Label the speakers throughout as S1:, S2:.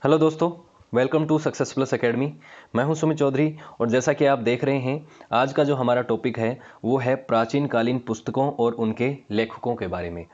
S1: Hello दोस्तों, welcome to success plus academy. मैं हूं सुमित चौधरी और जैसा कि आप देख रहे हैं, आज का जो हमारा टॉपिक है वो है प्राचीन कालीन पुस्तकों और उनके लेखकों के बारे में।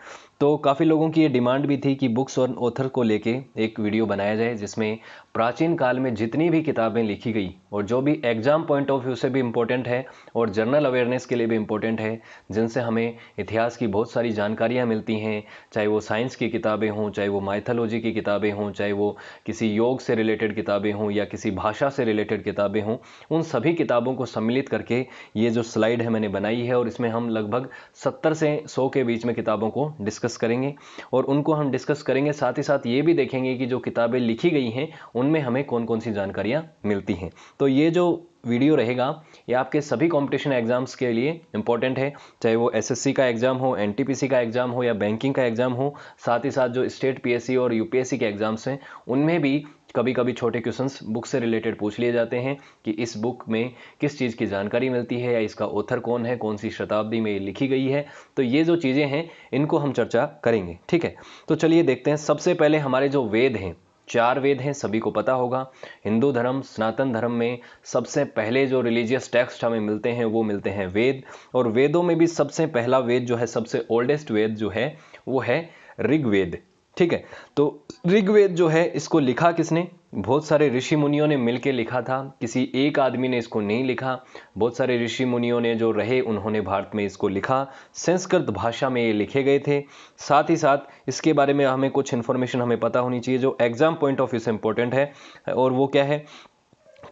S1: तो काफ़ी लोगों की ये डिमांड भी थी कि बुक्स और ऑथर को लेके एक वीडियो बनाया जाए जिसमें प्राचीन काल में जितनी भी किताबें लिखी गई और जो भी एग्जाम पॉइंट ऑफ व्यू से भी इम्पोर्टेंट है और जनरल अवेयरनेस के लिए भी इम्पोर्टेंट है, जिनसे हमें इतिहास की बहुत सारी जानकारियाँ मिलती हैं, चाहे वो साइंस की किताबें हों, चाहे वो माइथोलॉजी की किताबें हों, चाहे वो किसी योग से रिलेटेड किताबें हों या किसी भाषा से रिलेटेड किताबें हों, उन सभी किताबों को सम्मिलित करके ये जो स्लाइड है मैंने बनाई है और इसमें हम लगभग 70 से 100 के बीच में किताबों को डिस्कस करेंगे और उनको हम डिस्कस करेंगे। साथ ही साथ ये भी देखेंगे कि जो किताबें लिखी गई हैं उनमें हमें कौन कौन सी जानकारियाँ मिलती हैं। तो ये जो वीडियो रहेगा ये आपके सभी कंपटीशन एग्जाम्स के लिए इंपॉर्टेंट है, चाहे वो एसएससी का एग्जाम हो, एनटीपीसी का एग्जाम हो या बैंकिंग का एग्जाम हो। साथ ही साथ जो स्टेट पीएससी और यूपीएससी के एग्जाम्स हैं उनमें भी कभी कभी छोटे क्वेश्चंस बुक से रिलेटेड पूछ लिए जाते हैं कि इस बुक में किस चीज़ की जानकारी मिलती है या इसका ऑथर कौन है, कौन सी शताब्दी में लिखी गई है। तो ये जो चीज़ें हैं इनको हम चर्चा करेंगे, ठीक है। तो चलिए देखते हैं। सबसे पहले हमारे जो वेद हैं, 4 वेद हैं, सभी को पता होगा। हिंदू धर्म, सनातन धर्म में सबसे पहले जो रिलीजियस टेक्स्ट हमें मिलते हैं वो मिलते हैं वेद। और वेदों में भी सबसे पहला वेद जो है, सबसे ओल्डेस्ट वेद जो है वो है ऋग्वेद, ठीक है। तो ऋग्वेद जो है इसको लिखा किसने? बहुत सारे ऋषि मुनियों ने मिलकर लिखा था, किसी एक आदमी ने इसको नहीं लिखा। बहुत सारे ऋषि मुनियों ने जो रहे उन्होंने भारत में इसको लिखा। संस्कृत भाषा में ये लिखे गए थे। साथ ही साथ इसके बारे में हमें कुछ इन्फॉर्मेशन हमें पता होनी चाहिए जो एग्जाम पॉइंट ऑफ व्यू से इंपॉर्टेंट है, और वो क्या है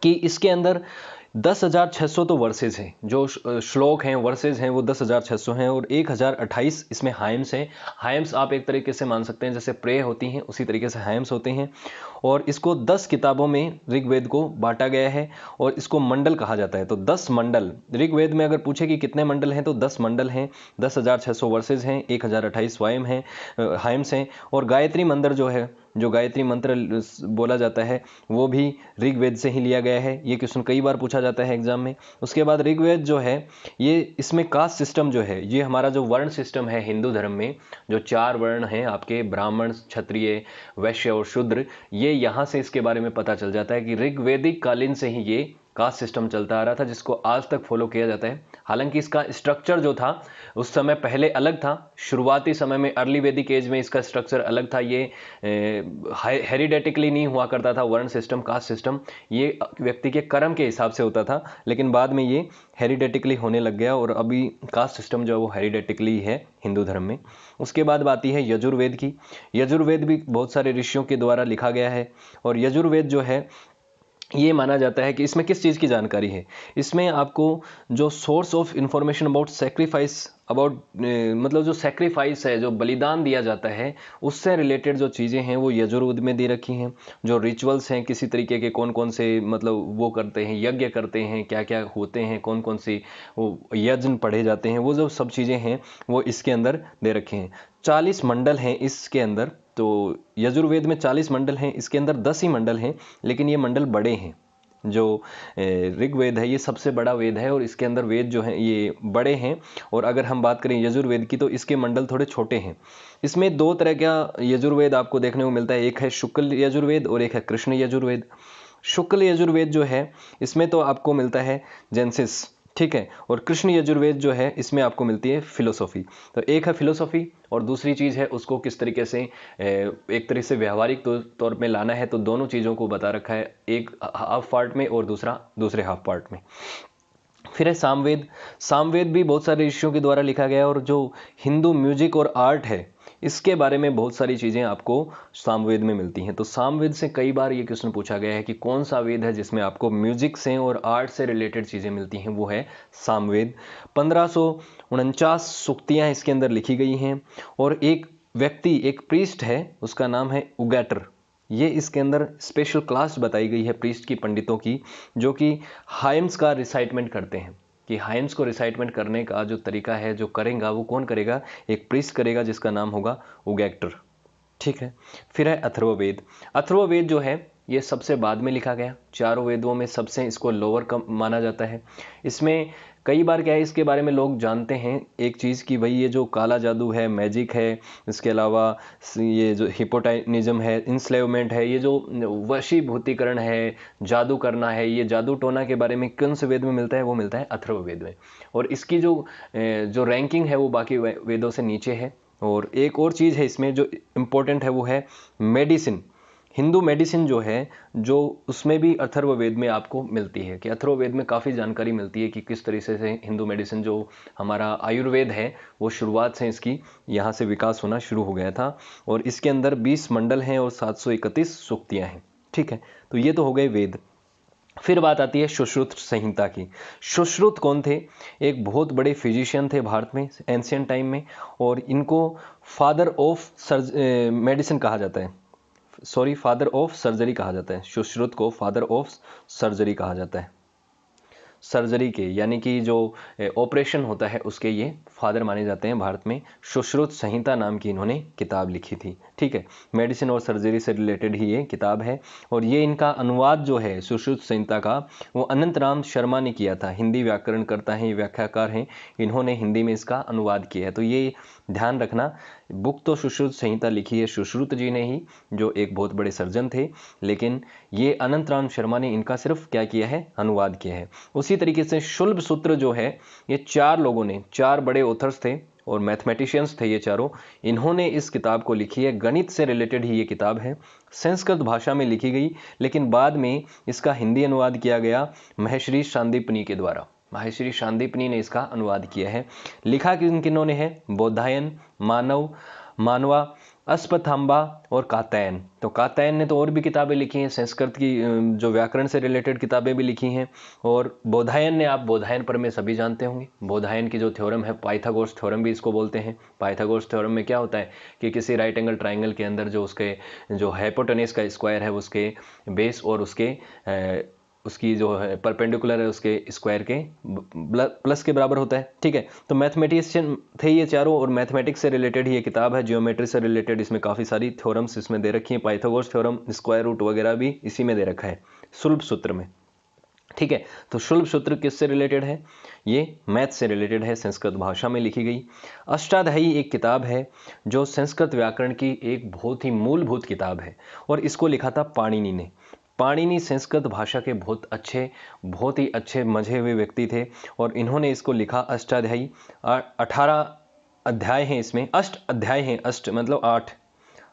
S1: कि इसके अंदर 10,600 तो वर्सेज हैं, जो श्लोक हैं, वर्सेज हैं, वो 10,600 हैं और 1,028 इसमें हाइम्स हैं। हाइम्स आप एक तरीके से मान सकते हैं जैसे प्रे होती हैं उसी तरीके से हाइम्स होते हैं। और इसको 10 किताबों में ऋग्वेद को बांटा गया है और इसको मंडल कहा जाता है। तो 10 मंडल ऋग्वेद में, अगर पूछे कि कितने मंडल हैं तो 10 मंडल हैं, 10,600 वर्सेज हैं, 1,028 वाइम हैं, हाइम्स हैं। और गायत्री मंत्र जो है, जो गायत्री मंत्र बोला जाता है वो भी ऋग्वेद से ही लिया गया है। ये क्वेश्चन कई बार पूछा जाता है एग्जाम में। उसके बाद ऋग्वेद जो है ये, इसमें कास्ट सिस्टम जो है, ये हमारा जो वर्ण सिस्टम है हिंदू धर्म में, जो 4 वर्ण हैं आपके, ब्राह्मण, क्षत्रिय, वैश्य और शूद्र, ये यहाँ से इसके बारे में पता चल जाता है कि ऋग्वेदिक कालीन से ही ये कास्ट सिस्टम चलता आ रहा था, जिसको आज तक फॉलो किया जाता है। हालांकि इसका स्ट्रक्चर जो था उस समय पहले अलग था। शुरुआती समय में, अर्ली वैदिक एज में इसका स्ट्रक्चर अलग था। ये हेरिडेटिकली नहीं हुआ करता था वर्ण सिस्टम, कास्ट सिस्टम। ये व्यक्ति के कर्म के हिसाब से होता था, लेकिन बाद में ये हेरिडेटिकली होने लग गया और अभी कास्ट सिस्टम जो है वो हेरिडेटिकली है हिंदू धर्म में। उसके बाद बात है यजुर्वेद की। यजुर्वेद भी बहुत सारे ऋषियों के द्वारा लिखा गया है और यजुर्वेद जो है ये माना जाता है कि इसमें किस चीज़ की जानकारी है। इसमें आपको जो source of information about sacrifice, about मतलब जो सेक्रीफाइस है, जो बलिदान दिया जाता है, उससे रिलेटेड जो चीज़ें हैं वो यजुर्वेद में दे रखी हैं। जो रिचुअल्स हैं किसी तरीके के, कौन कौन से मतलब वो करते हैं, यज्ञ करते हैं, क्या क्या होते हैं, कौन कौन सी वो यज्ञ पढ़े जाते हैं, वो जो सब चीज़ें हैं वो इसके अंदर दे रखे हैं। 40 मंडल हैं इसके अंदर। तो यजुर्वेद में 40 मंडल हैं, इसके अंदर 10 ही मंडल हैं, लेकिन ये मंडल बड़े हैं। जो ऋग्वेद है ये सबसे बड़ा वेद है और इसके अंदर वेद जो हैं ये बड़े हैं। और अगर हम बात करें यजुर्वेद की तो इसके मंडल थोड़े छोटे हैं। इसमें 2 तरह का यजुर्वेद आपको देखने को मिलता है, एक है शुक्ल यजुर्वेद और एक है कृष्ण यजुर्वेद। शुक्ल यजुर्वेद जो है इसमें तो आपको मिलता है जेनेसिस, ठीक है। और कृष्ण यजुर्वेद जो है इसमें आपको मिलती है फिलोसॉफी। तो एक है फिलोसॉफी और दूसरी चीज़ है उसको किस तरीके से एक तरीके से व्यवहारिक तौर में लाना है। तो दोनों चीज़ों को बता रखा है, एक हाफ पार्ट में और दूसरा दूसरे हाफ पार्ट में। फिर है सामवेद। सामवेद भी बहुत सारे ऋषियों के द्वारा लिखा गया है और जो हिंदू म्यूजिक और आर्ट है इसके बारे में बहुत सारी चीज़ें आपको सामवेद में मिलती हैं। तो सामवेद से कई बार ये क्वेश्चन पूछा गया है कि कौन सा वेद है जिसमें आपको म्यूजिक से और आर्ट से रिलेटेड चीज़ें मिलती हैं, वो है सामवेद। 1549 सूक्तियाँ इसके अंदर लिखी गई हैं और एक व्यक्ति, एक प्रीस्ट है, उसका नाम है उगैटर। ये इसके अंदर स्पेशल क्लास बताई गई है प्रीस्ट की, पंडितों की, जो कि हाइम्स का रिसाइटमेंट करते हैं। कि हाइम्स को रिसाइटमेंट करने का जो तरीका है, जो करेगा वो कौन करेगा? एक प्रीस्ट करेगा जिसका नाम होगा उगैक्टर, ठीक है। फिर है अथर्ववेद। अथर्ववेद जो है ये सबसे बाद में लिखा गया, चारों वेदों में सबसे इसको लोअर कम माना जाता है। इसमें कई बार क्या है, इसके बारे में लोग जानते हैं एक चीज़ कि भाई ये जो काला जादू है, मैजिक है, इसके अलावा ये जो हिपोटाइनिज्म है, इंस्लेवमेंट है, ये जो वशीभूतिकरण है, जादू करना है, ये जादू टोना के बारे में कौन से वेद में मिलता है? वो मिलता है अथर्ववेद में। और इसकी जो रैंकिंग है वो बाकी वेदों से नीचे है। और एक और चीज़ है इसमें जो इम्पोर्टेंट है, वो है मेडिसिन। हिंदू मेडिसिन जो है, जो उसमें भी अथर्ववेद में आपको मिलती है, कि अथर्ववेद में काफ़ी जानकारी मिलती है कि किस तरीके से हिंदू मेडिसिन, जो हमारा आयुर्वेद है, वो शुरुआत से इसकी यहाँ से विकास होना शुरू हो गया था। और इसके अंदर 20 मंडल हैं और 731 सूक्तियाँ हैं। ठीक है, तो ये तो हो गए वेद। फिर बात आती है सुश्रुत संहिता की। सुश्रुत कौन थे? एक बहुत बड़े फिजिशियन थे भारत में एंशियंट टाइम में, और इनको फादर ऑफ मेडिसिन कहा जाता है, सॉरी फादर ऑफ सर्जरी कहा जाता है। सुश्रुत को फादर ऑफ सर्जरी कहा जाता है। सर्जरी के, यानी कि जो ऑपरेशन होता है उसके ये फादर माने जाते हैं भारत में। सुश्रुत संहिता नाम की इन्होंने किताब लिखी थी। ठीक है, मेडिसिन और सर्जरी से रिलेटेड ही ये किताब है। और ये इनका अनुवाद जो है सुश्रुत संहिता का, वो अनंतराम शर्मा ने किया था। हिंदी व्याकरण करता है, ये व्याख्याकार हैं, इन्होंने हिंदी में इसका अनुवाद किया है। तो ये ध्यान रखना, बुक तो सुश्रुत संहिता लिखी है सुश्रुत जी ने ही, जो एक बहुत बड़े सर्जन थे, लेकिन ये अनंतराम शर्मा ने इनका सिर्फ क्या किया है? अनुवाद किया है। उसी तरीके से शुल्ब सूत्र जो है, ये 4 लोगों ने, 4 बड़े ऑथर्स थे और मैथमेटिशियंस थे ये चारों, इन्होंने इस किताब को लिखी है। गणित से रिलेटेड ही ये किताब है, संस्कृत भाषा में लिखी गई, लेकिन बाद में इसका हिंदी अनुवाद किया गया महर्षि सांदीपनी के द्वारा। महर्षि सांदीपनी ने इसका अनुवाद किया है। लिखा किन्होंने है? बोधायन, मानवा, अस्पथाम्बा और कात्यायन। तो कात्यायन ने तो और भी किताबें लिखी हैं, संस्कृत की जो व्याकरण से रिलेटेड किताबें भी लिखी हैं। और बोधायन ने, आप बोधायन पर में सभी जानते होंगे, बोधायन की जो थ्योरम है, पाइथागोरस थ्योरम भी इसको बोलते हैं। पाइथागोरस थ्योरम में क्या होता है कि किसी राइट एंगल ट्राइंगल के अंदर जो उसके जो हाइपोटेनस का स्क्वायर है, उसके बेस और उसकी जो है परपेंडिकुलर है उसके स्क्वायर के प्लस के बराबर होता है। ठीक है, तो मैथमेटिशियन थे ये चारों, और मैथमेटिक्स से रिलेटेड ही ये किताब है। जियोमेट्री से रिलेटेड इसमें काफ़ी सारी थ्योरम्स इसमें दे रखी हैं। पाइथागोरस थ्योरम, स्क्वायर रूट वगैरह भी इसी में दे रखा है, शुल्ब सूत्र में। ठीक है, तो शुल्ब सूत्र किससे रिलेटेड है? ये मैथ से रिलेटेड है, संस्कृत भाषा में लिखी गई। अष्टाध्यायी एक किताब है जो संस्कृत व्याकरण की एक बहुत ही मूलभूत किताब है, और इसको लिखा था पाणिनि ने। पाणिनि संस्कृत भाषा के बहुत ही अच्छे मजे हुए व्यक्ति थे, और इन्होंने इसको लिखा। अष्टाध्यायी 18 अध्याय हैं इसमें, अष्ट अध्याय हैं, अष्ट मतलब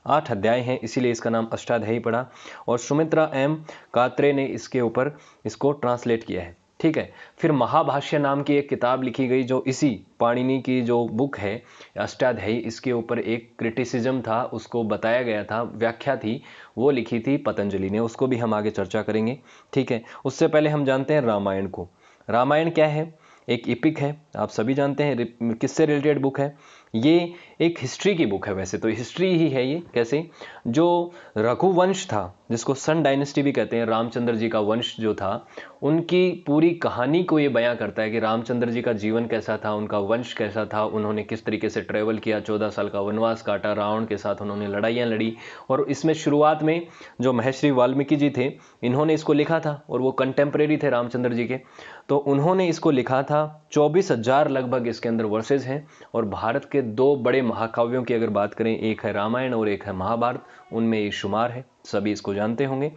S1: 8 अध्याय हैं, इसीलिए इसका नाम अष्टाध्यायी पड़ा। और सुमित्रा एम कात्रे ने इसके ऊपर इसको ट्रांसलेट किया है। ठीक है, फिर महाभाष्य नाम की एक किताब लिखी गई, जो इसी पाणिनि की जो बुक है अष्टाध्यायी, इसके ऊपर एक क्रिटिसिज्म था, उसको बताया गया था, व्याख्या थी, वो लिखी थी पतंजलि ने। उसको भी हम आगे चर्चा करेंगे। ठीक है, उससे पहले हम जानते हैं रामायण को। रामायण क्या है? एक इपिक है, आप सभी जानते हैं। किससे रिलेटेड बुक है? ये एक हिस्ट्री की बुक है, वैसे तो हिस्ट्री ही है ये। कैसे? जो रघुवंश था, जिसको सन डायनेस्टी भी कहते हैं, रामचंद्र जी का वंश जो था, उनकी पूरी कहानी को ये बयां करता है कि रामचंद्र जी का जीवन कैसा था, उनका वंश कैसा था, उन्होंने किस तरीके से ट्रेवल किया, 14 साल का वनवास काटा, रावण के साथ उन्होंने लड़ाइयाँ लड़ी। और इसमें शुरुआत में जो महर्षि वाल्मीकि जी थे, इन्होंने इसको लिखा था, और वो कंटेम्प्रेरी थे रामचंद्र जी के, तो उन्होंने इसको लिखा था। 24,000 लगभग इसके अंदर वर्सेज हैं। और भारत के 2 बड़े महाकाव्यों की अगर बात करें, एक है रामायण और एक है महाभारत, उनमें ये शुमार है, सभी इसको जानते होंगे।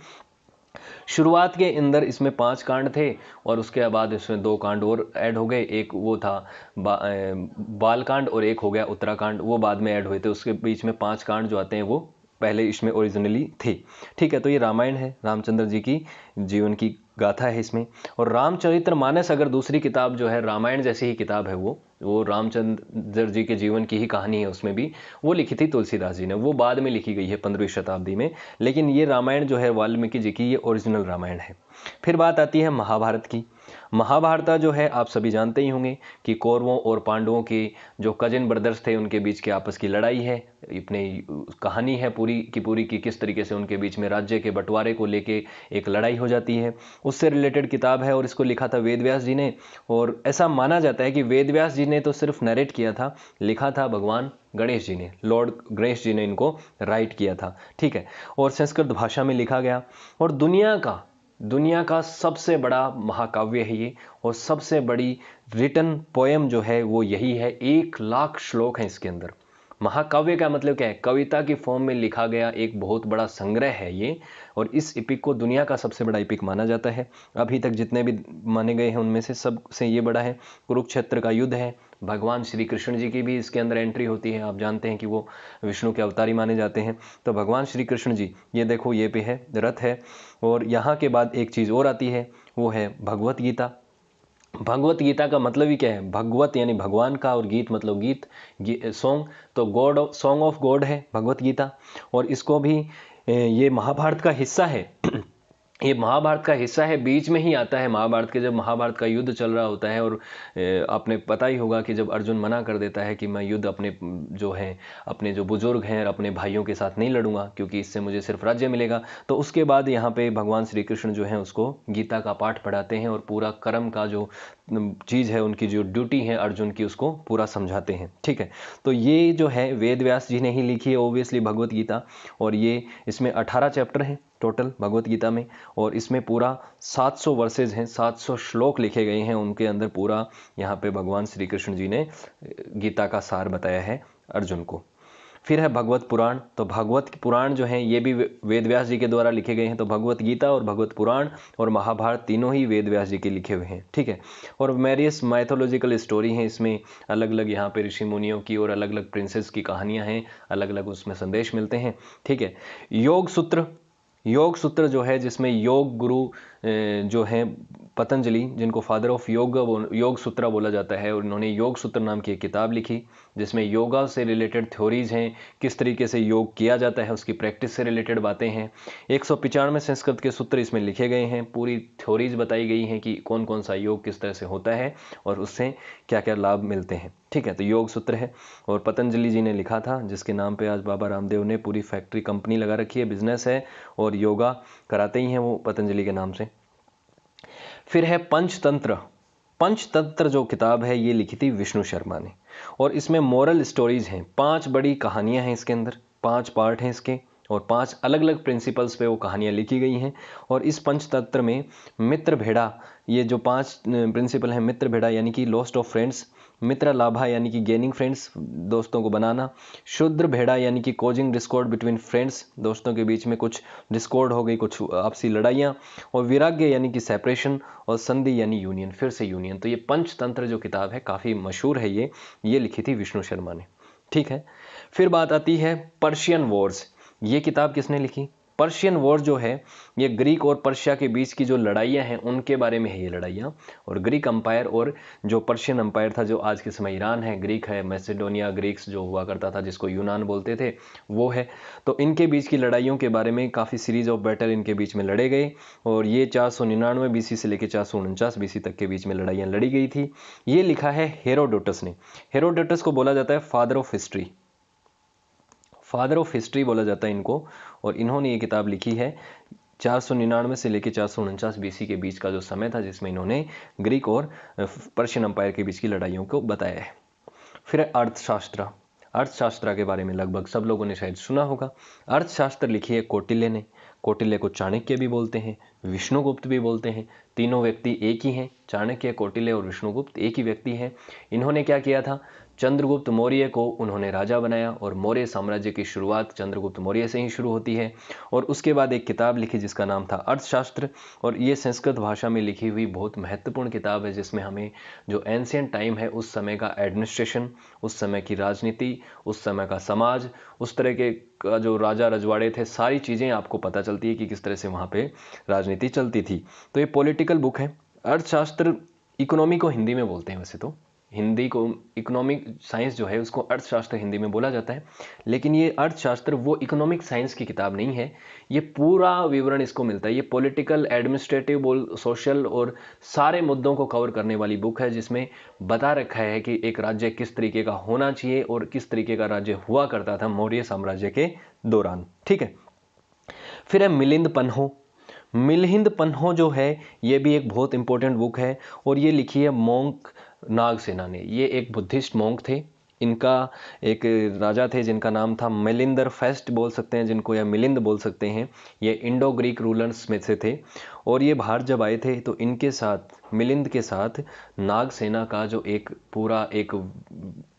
S1: शुरुआत के अंदर इसमें 5 कांड थे, और उसके बाद इसमें 2 कांड और ऐड हो गए। एक वो था बालकांड, और एक हो गया उत्तराकांड, वो बाद में ऐड हुए थे। उसके बीच में 5 कांड जो आते हैं वो पहले इसमें ओरिजिनली थे। ठीक है, तो ये रामायण है, रामचंद्र जी की जीवन की गाथा है इसमें। और रामचरितमानस अगर दूसरी किताब जो है, रामायण जैसी ही किताब है, वो रामचंद्र जी के जीवन की ही कहानी है, उसमें भी वो लिखी थी तुलसीदास जी ने, वो बाद में लिखी गई है 15वीं शताब्दी में। लेकिन ये रामायण जो है वाल्मीकि जी की, ये ओरिजिनल रामायण है। फिर बात आती है महाभारत की। महाभारत जो है आप सभी जानते ही होंगे कि कौरवों और पांडवों की जो कजिन ब्रदर्स थे, उनके बीच की आपस की लड़ाई है। अपनी कहानी है पूरी की किस तरीके से उनके बीच में राज्य के बंटवारे को लेके एक लड़ाई हो जाती है, उससे रिलेटेड किताब है। और इसको लिखा था वेदव्यास जी ने, और ऐसा माना जाता है कि वेदव्यास जी ने तो सिर्फ नरेट किया था, लिखा था भगवान गणेश जी ने, लॉर्ड गणेश जी ने इनको राइट किया था। ठीक है, और संस्कृत भाषा में लिखा गया। और दुनिया का दुनिया का सबसे बड़ा महाकाव्य है ये, और सबसे बड़ी रिटन पोएम जो है वो यही है। 1 लाख श्लोक हैं इसके अंदर। महाकाव्य का मतलब क्या है? कविता की फॉर्म में लिखा गया एक बहुत बड़ा संग्रह है ये, और इस एपिक को दुनिया का सबसे बड़ा एपिक माना जाता है। अभी तक जितने भी माने गए हैं उनमें से सबसे ये बड़ा है। कुरुक्षेत्र का युद्ध है, भगवान श्री कृष्ण जी की भी इसके अंदर एंट्री होती है। आप जानते हैं कि वो विष्णु के अवतारी माने जाते हैं। तो भगवान श्री कृष्ण जी, ये देखो ये पे है, रथ है। और यहाँ के बाद एक चीज़ और आती है, वो है भगवत गीता। भगवत गीता का मतलब ही क्या है? भगवत यानी भगवान का, और गीत मतलब गीत, सॉन्ग। तो गॉड, सॉन्ग ऑफ गॉड है भगवत गीता। और इसको भी ये महाभारत का हिस्सा है। ये महाभारत का हिस्सा है, बीच में ही आता है महाभारत के, जब महाभारत का युद्ध चल रहा होता है। और आपने पता ही होगा कि जब अर्जुन मना कर देता है कि मैं युद्ध अपने जो है, अपने जो बुजुर्ग हैं और अपने भाइयों के साथ नहीं लड़ूंगा, क्योंकि इससे मुझे सिर्फ राज्य मिलेगा। तो उसके बाद यहाँ पे भगवान श्री कृष्ण जो है उसको गीता का पाठ पढ़ाते हैं, और पूरा कर्म का जो चीज़ है, उनकी जो ड्यूटी है अर्जुन की, उसको पूरा समझाते हैं। ठीक है, तो ये जो है वेद व्यास जी ने ही लिखी है ओब्वियसली भगवत गीता। और ये इसमें 18 चैप्टर हैं टोटल भगवत गीता में, और इसमें पूरा 700 वर्सेज हैं, 700 श्लोक लिखे गए हैं उनके अंदर। पूरा यहाँ पे भगवान श्री कृष्ण जी ने गीता का सार बताया है अर्जुन को। फिर है भगवत पुराण। तो भगवत पुराण जो हैं ये भी वेद व्यास जी के द्वारा लिखे गए हैं। तो भगवत गीता और भगवत पुराण और महाभारत तीनों ही वेद व्यास जी के लिखे हुए हैं। ठीक है, और वेरियस माइथोलॉजिकल स्टोरी हैं इसमें, अलग अलग यहाँ पे ऋषि मुनियों की और अलग अलग प्रिंसेस की कहानियाँ हैं, अलग अलग उसमें संदेश मिलते हैं। ठीक है, योग सूत्र, योग सूत्र जो है जिसमें योग गुरु जो हैं पतंजलि, जिनको फादर ऑफ योग सूत्र बोला जाता है, और इन्होंने योग सूत्र नाम की एक किताब लिखी जिसमें योगा से रिलेटेड थ्योरीज हैं, किस तरीके से योग किया जाता है उसकी प्रैक्टिस से रिलेटेड बातें हैं। 195 संस्कृत के सूत्र इसमें लिखे गए हैं, पूरी थ्योरीज बताई गई हैं कि कौन कौन सा योग किस तरह से होता है और उससे क्या क्या लाभ मिलते हैं। ठीक है, तो योग सूत्र है, और पतंजलि जी ने लिखा था, जिसके नाम पे आज बाबा रामदेव ने पूरी फैक्ट्री कंपनी लगा रखी है, बिजनेस है, और योगा कराते ही हैं वो पतंजलि के नाम से। फिर है पंचतंत्र। पंचतंत्र जो किताब है ये लिखी थी विष्णु शर्मा ने, और इसमें मोरल स्टोरीज हैं, 5 बड़ी कहानियां हैं इसके अंदर, 5 पार्ट हैं इसके, और 5 अलग अलग प्रिंसिपल्स पे वो कहानियां लिखी गई हैं। और इस पंचतंत्र में मित्र भेड़ा, ये जो 5 प्रिंसिपल हैं, मित्र भेड़ा यानी कि लॉस्ट ऑफ फ्रेंड्स, मित्र लाभा यानी कि गेनिंग फ्रेंड्स, दोस्तों को बनाना, शुद्र भेड़ा यानी कि कॉजिंग डिस्कॉर्ड बिटवीन फ्रेंड्स, दोस्तों के बीच में कुछ डिस्कॉर्ड हो गई, कुछ आपसी लड़ाइयाँ, और विराग्य यानी कि सेपरेशन, और संधि यानी यूनियन, फिर से यूनियन। तो ये पंचतंत्र जो किताब है काफ़ी मशहूर है, ये लिखी थी विष्णु शर्मा ने। ठीक है, फिर बात आती है पर्शियन वॉर्स। ये किताब किसने लिखी? पर्शियन वॉर जो है ये ग्रीक और पर्शिया के बीच की जो लड़ाइयाँ हैं उनके बारे में है ये लड़ाइयाँ। और ग्रीक अंपायर और जो पर्शियन अंपायर था, जो आज के समय ईरान है, ग्रीक है, मैसेडोनिया ग्रीक्स जो हुआ करता था, जिसको यूनान बोलते थे, वो है। तो इनके बीच की लड़ाइयों के बारे में काफ़ी सीरीज ऑफ बैटल इनके बीच में लड़े गए, और ये 499 बीसी से लेकर 449 बीसी तक के बीच में लड़ाइयाँ लड़ी गई थी। ये लिखा है हेरोडोटस ने। हेरोडोटस को बोला जाता है father of history, father of history बोला जाता है इनको। और इन्होंने ये किताब लिखी है 499 से लेकर 449 बीसी के बीच का जो समय था, जिसमें इन्होंने ग्रीक और पर्शियन अंपायर के बीच की लड़ाइयों को बताया है। फिर अर्थशास्त्र। अर्थशास्त्र के बारे में लगभग सब लोगों ने शायद सुना होगा। अर्थशास्त्र लिखी है कौटिल्य ने। कौटिल्य को चाणक्य भी बोलते हैं, विष्णुगुप्त भी बोलते हैं। तीनों व्यक्ति एक ही हैं, चाणक्य, कौटिल्य और विष्णुगुप्त एक ही व्यक्ति हैं। इन्होंने क्या किया था? चंद्रगुप्त मौर्य को उन्होंने राजा बनाया, और मौर्य साम्राज्य की शुरुआत चंद्रगुप्त मौर्य से ही शुरू होती है। और उसके बाद एक किताब लिखी जिसका नाम था अर्थशास्त्र, और ये संस्कृत भाषा में लिखी हुई बहुत महत्वपूर्ण किताब है, जिसमें हमें जो एंशिएंट टाइम है उस समय का एडमिनिस्ट्रेशन, उस समय की राजनीति, उस समय का समाज, उस तरह के का जो राजा रजवाड़े थे, सारी चीज़ें आपको पता चलती है कि किस तरह से वहाँ पे राजनीति चलती थी। तो ये पॉलिटिकल बुक है। अर्थशास्त्र इकोनॉमी को हिंदी में बोलते हैं, वैसे तो हिंदी को इकोनॉमिक साइंस जो है उसको अर्थशास्त्र हिंदी में बोला जाता है, लेकिन ये अर्थशास्त्र वो इकोनॉमिक साइंस की किताब नहीं है। ये पूरा विवरण इसको मिलता है। ये पॉलिटिकल, एडमिनिस्ट्रेटिव, सोशल और सारे मुद्दों को कवर करने वाली बुक है, जिसमें बता रखा है कि एक राज्य किस तरीके का होना चाहिए और किस तरीके का राज्य हुआ करता था मौर्य साम्राज्य के दौरान। ठीक है, फिर है मिलिंद पन्हो। मिलिंद पन्हो जो है ये भी एक बहुत इंपॉर्टेंट बुक है, और ये लिखी है मोंक नागसेना ने। ये एक बुद्धिस्ट मोंक थे, इनका एक राजा थे जिनका नाम था मिलिंदर फेस्ट बोल सकते हैं जिनको, या मिलिंद बोल सकते हैं। ये इंडो ग्रीक रूलर्स में से थे और ये बाहर जब आए थे तो इनके साथ, मिलिंद के साथ, नागसेना का जो एक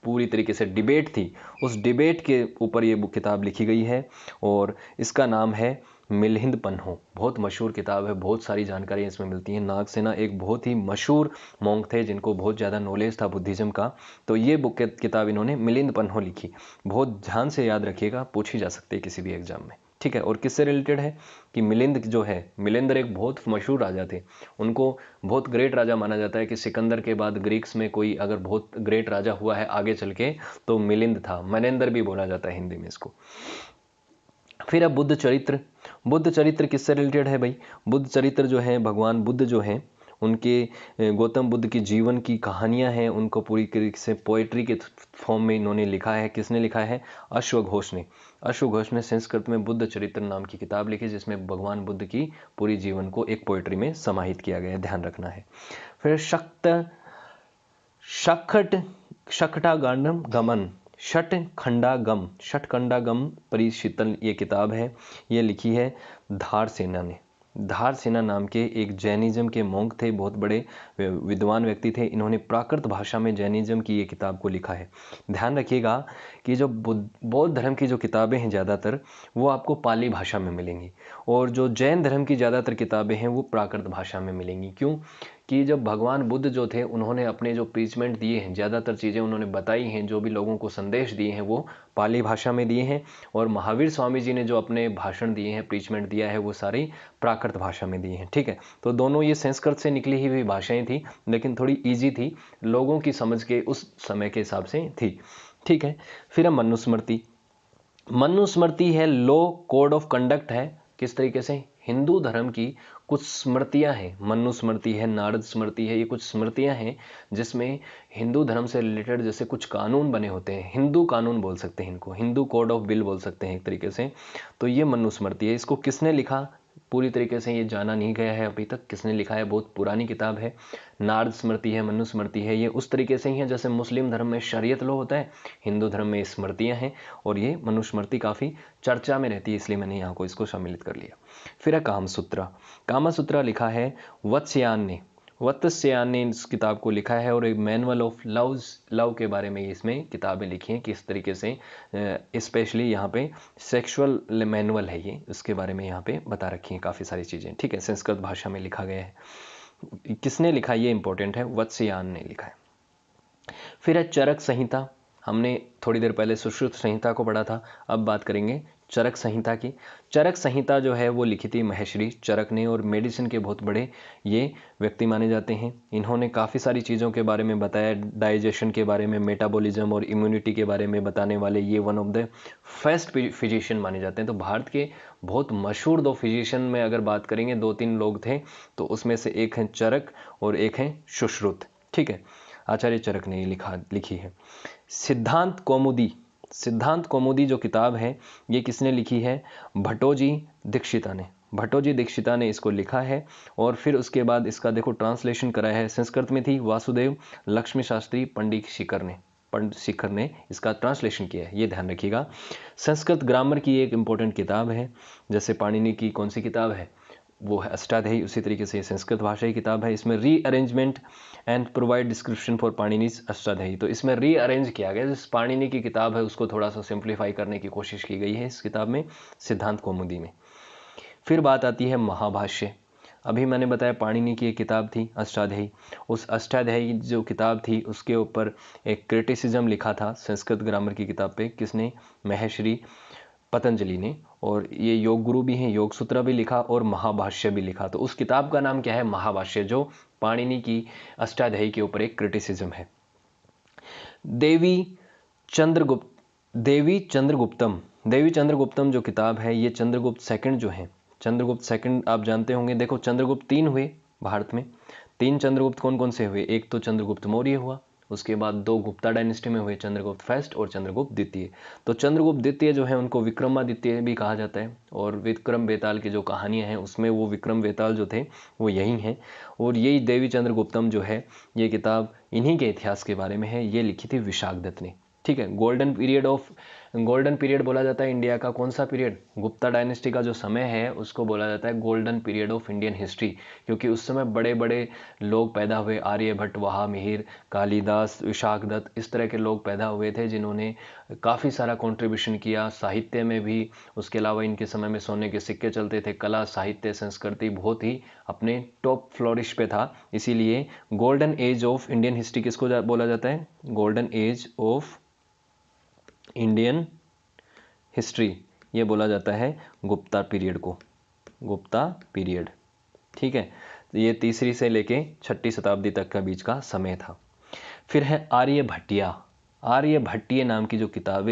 S1: पूरी तरीके से डिबेट थी, उस डिबेट के ऊपर ये बुक किताब लिखी गई है और इसका नाम है मिलिंद पन्हो। बहुत मशहूर किताब है, बहुत सारी जानकारी इसमें मिलती है। नागसेना एक बहुत ही मशहूर मोंक थे जिनको बहुत ज़्यादा नॉलेज था बुद्धिज़्म का। तो ये बुक किताब इन्होंने मिलिंद पन्हो लिखी। बहुत ध्यान से याद रखिएगा, पूछी जा सकती है किसी भी एग्जाम में, ठीक है। और किससे रिलेटेड है कि मिलिंद जो है, मिलिंदर एक बहुत मशहूर राजा थे। उनको बहुत ग्रेट राजा माना जाता है कि सिकंदर के बाद ग्रीक्स में कोई अगर बहुत ग्रेट राजा हुआ है आगे चल के तो मिलिंद था। मनेंदर भी बोला जाता है हिंदी में इसको। फिर अब बुद्ध चरित्र। बुद्ध चरित्र किससे रिलेटेड है भाई? बुद्ध चरित्र जो है, भगवान बुद्ध जो हैं उनके, गौतम बुद्ध की जीवन की कहानियां हैं, उनको पूरी तरीके से पोएट्री के फॉर्म में इन्होंने लिखा है। किसने लिखा है? अश्वघोष ने। अश्वघोष ने संस्कृत में बुद्ध चरित्र नाम की किताब लिखी जिसमें भगवान बुद्ध की पूरी जीवन को एक पोएट्री में समाहित किया गया है, ध्यान रखना है। फिर शखटागमन गमन, षटखंडागम परिशीतल ये किताब है, ये लिखी है धारसेना ने। धारसेना नाम के एक जैनिज्म के मोंक थे, बहुत बड़े विद्वान व्यक्ति थे। इन्होंने प्राकृत भाषा में जैनिज्म की ये किताब को लिखा है। ध्यान रखिएगा कि जो बौद्ध धर्म की जो किताबें हैं ज़्यादातर वो आपको पाली भाषा में मिलेंगी और जो जैन धर्म की ज़्यादातर किताबें हैं वो प्राकृत भाषा में मिलेंगी। क्यों? कि जब भगवान बुद्ध जो थे उन्होंने अपने जो प्रीचमेंट दिए हैं, ज़्यादातर चीज़ें उन्होंने बताई हैं, जो भी लोगों को संदेश दिए हैं वो पाली भाषा में दिए हैं। और महावीर स्वामी जी ने जो अपने भाषण दिए हैं, प्रीचमेंट दिया है, वो सारी प्राकृत भाषा में दिए हैं, ठीक है। तो दोनों ये संस्कृत से निकली हुई भाषाएं थी, लेकिन थोड़ी ईजी थी, लोगों की समझ के उस समय के हिसाब से थी, ठीक है। फिर मनुस्मृति। मनुस्मृति है लॉ कोड ऑफ कंडक्ट है। किस तरीके से? हिंदू धर्म की कुछ स्मृतियां हैं, मनुस्मृति है, नारद स्मृति है, ये कुछ स्मृतियां हैं जिसमें हिंदू धर्म से रिलेटेड जैसे कुछ कानून बने होते हैं। हिंदू कानून बोल सकते हैं इनको, हिंदू कोड ऑफ बिल बोल सकते हैं एक तरीके से। तो ये मनुस्मृति है। इसको किसने लिखा पूरी तरीके से ये जाना नहीं गया है अभी तक, किसने लिखा है। बहुत पुरानी किताब है। नारद स्मृति है, मनुस्मृति है, ये उस तरीके से ही है जैसे मुस्लिम धर्म में शरीयत लो होता है, हिंदू धर्म में स्मृतियां हैं और ये मनुस्मृति काफ़ी चर्चा में रहती है, इसलिए मैंने यहाँ को इसको सम्मिलित कर लिया। फिर है कामसूत्रा। कामसूत्रा लिखा है वत्स्यायन ने। वत्स्यायन ने इस किताब को लिखा है और एक मैनुअल ऑफ लव के बारे में इसमें किताबें लिखी हैं, किस तरीके से स्पेशली यहाँ पे सेक्सुअल मैनुअल है ये, उसके बारे में यहाँ पे बता रखी हैं काफ़ी सारी चीज़ें, ठीक है। संस्कृत भाषा में लिखा गया है। किसने लिखा ये इंपॉर्टेंट है, वत्स्यायन ने लिखा है। फिर है चरक संहिता। हमने थोड़ी देर पहले सुश्रुत संहिता को पढ़ा था, अब बात करेंगे चरक संहिता की। चरक संहिता जो है वो लिखी थी महर्षि चरक ने और मेडिसिन के बहुत बड़े ये व्यक्ति माने जाते हैं। इन्होंने काफ़ी सारी चीज़ों के बारे में बताया, डाइजेशन के बारे में, मेटाबॉलिज्म और इम्यूनिटी के बारे में बताने वाले ये one of the first physician माने जाते हैं। तो भारत के बहुत मशहूर दो फिजिशियन में अगर बात करेंगे, 2-3 लोग थे, तो उसमें से एक हैं चरक और एक हैं सुश्रुत, ठीक है। आचार्य चरक ने ये लिखी है। सिद्धांत कौमुदी। सिद्धांत कौमुदी जो किताब है ये किसने लिखी है? भट्टोजी दीक्षिता ने। भट्टोजी दीक्षिता ने इसको लिखा है और फिर उसके बाद इसका देखो ट्रांसलेशन कराया है। संस्कृत में थी, वासुदेव लक्ष्मी शास्त्री पंडित शिखर ने इसका ट्रांसलेशन किया है, ये ध्यान रखिएगा। संस्कृत ग्रामर की एक इंपॉर्टेंट किताब है, जैसे पाणिनि की कौन सी किताब है वो है अष्टाध्यायी, उसी तरीके से संस्कृत भाषा की किताब है। इसमें rearrangement and provide description for Panini's Ashtadhyayi. तो इसमें रीअरेंज किया गया, जिस पाणिनि की किताब है उसको थोड़ा सा सिंप्लीफाई करने की कोशिश की गई है इस किताब में, सिद्धांत कौमुदी में। फिर बात आती है महाभाष्य। अभी मैंने बताया पाणिनि की एक किताब थी अष्टाध्यायी, उस अष्टाध्यायी जो किताब थी उसके ऊपर एक क्रिटिसिज्म लिखा था संस्कृत ग्रामर की किताब पे, किसने? महर्षि पतंजलि ने। और ये योग गुरु भी हैं, योग सूत्र भी लिखा और महाभाष्य भी लिखा। तो उस किताब का नाम क्या है? महाभाष्य, जो पाणिनि की अष्टाध्यायी के ऊपर एक क्रिटिसिज्म है। देवी चंद्रगुप्तम जो किताब है, ये चंद्रगुप्त सेकंड जो है, चंद्रगुप्त सेकंड आप जानते होंगे। देखो चंद्रगुप्त 3 हुए भारत में, 3 चंद्रगुप्त कौन कौन से हुए? एक तो चंद्रगुप्त मौर्य हुआ, उसके बाद 2 गुप्ता डायनेस्टी में हुए, चंद्रगुप्त फर्स्ट और चंद्रगुप्त द्वितीय। तो चंद्रगुप्त द्वितीय जो है उनको विक्रमादित्य भी कहा जाता है और विक्रम बेताल की जो कहानियां हैं उसमें वो विक्रम बेताल जो थे वो यही हैं। और यही देवी चंद्रगुप्तम जो है ये किताब इन्हीं के इतिहास के बारे में है, ये लिखी थी विशाखदत्त ने। ठीक है। गोल्डन पीरियड बोला जाता है इंडिया का कौन सा पीरियड? गुप्ता डायनेस्टी का जो समय है उसको बोला जाता है golden period of Indian history, क्योंकि उस समय बड़े बड़े लोग पैदा हुए, आर्यभट्ट, वहा मिहिर, कालिदास, विशाखदत्त, इस तरह के लोग पैदा हुए थे जिन्होंने काफ़ी सारा कंट्रीब्यूशन किया साहित्य में भी। उसके अलावा इनके समय में सोने के सिक्के चलते थे, कला, साहित्य, संस्कृति बहुत ही अपने टॉप फ्लोरिश पे था। इसीलिए golden age of Indian history किसको बोला जाता है? Golden age of Indian history, ये बोला जाता है गुप्ता पीरियड को, गुप्ता पीरियड। ठीक है, तो ये तीसरी से लेके 6ठी शताब्दी तक का बीच का समय था। फिर है आर्यभट्टिया। आर्यभट्टीय नाम की जो किताब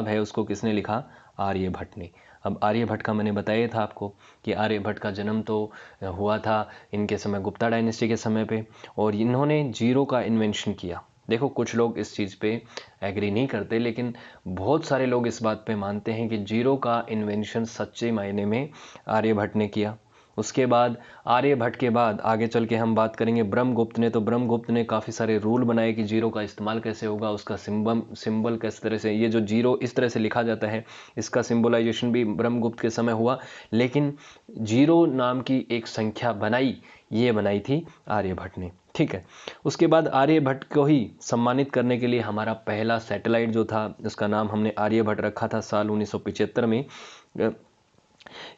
S1: है उसको किसने लिखा? आर्यभट्ट ने। अब आर्यभट्ट का मैंने बताया था आपको कि आर्यभट्ट का जन्म तो हुआ था इनके समय, गुप्ता डायनेस्टी के समय पे, और इन्होंने जीरो का इन्वेंशन किया। देखो कुछ लोग इस चीज़ पे एग्री नहीं करते, लेकिन बहुत सारे लोग इस बात पे मानते हैं कि जीरो का इन्वेंशन सच्चे मायने में आर्यभट्ट ने किया। उसके बाद आर्यभट्ट के बाद आगे चल के हम बात करेंगे ब्रह्मगुप्त ने। तो ब्रह्मगुप्त ने काफ़ी सारे रूल बनाए कि जीरो का इस्तेमाल कैसे होगा, उसका सिंबल किस तरह से, ये जो जीरो इस तरह से लिखा जाता है इसका सिंबलाइजेशन भी ब्रह्मगुप्त के समय हुआ। लेकिन जीरो नाम की एक संख्या बनाई थी आर्यभट्ट ने। ठीक है, उसके बाद आर्यभट्ट को ही सम्मानित करने के लिए हमारा पहला सैटेलाइट जो था उसका नाम हमने आर्यभट्ट रखा था साल 1975 में।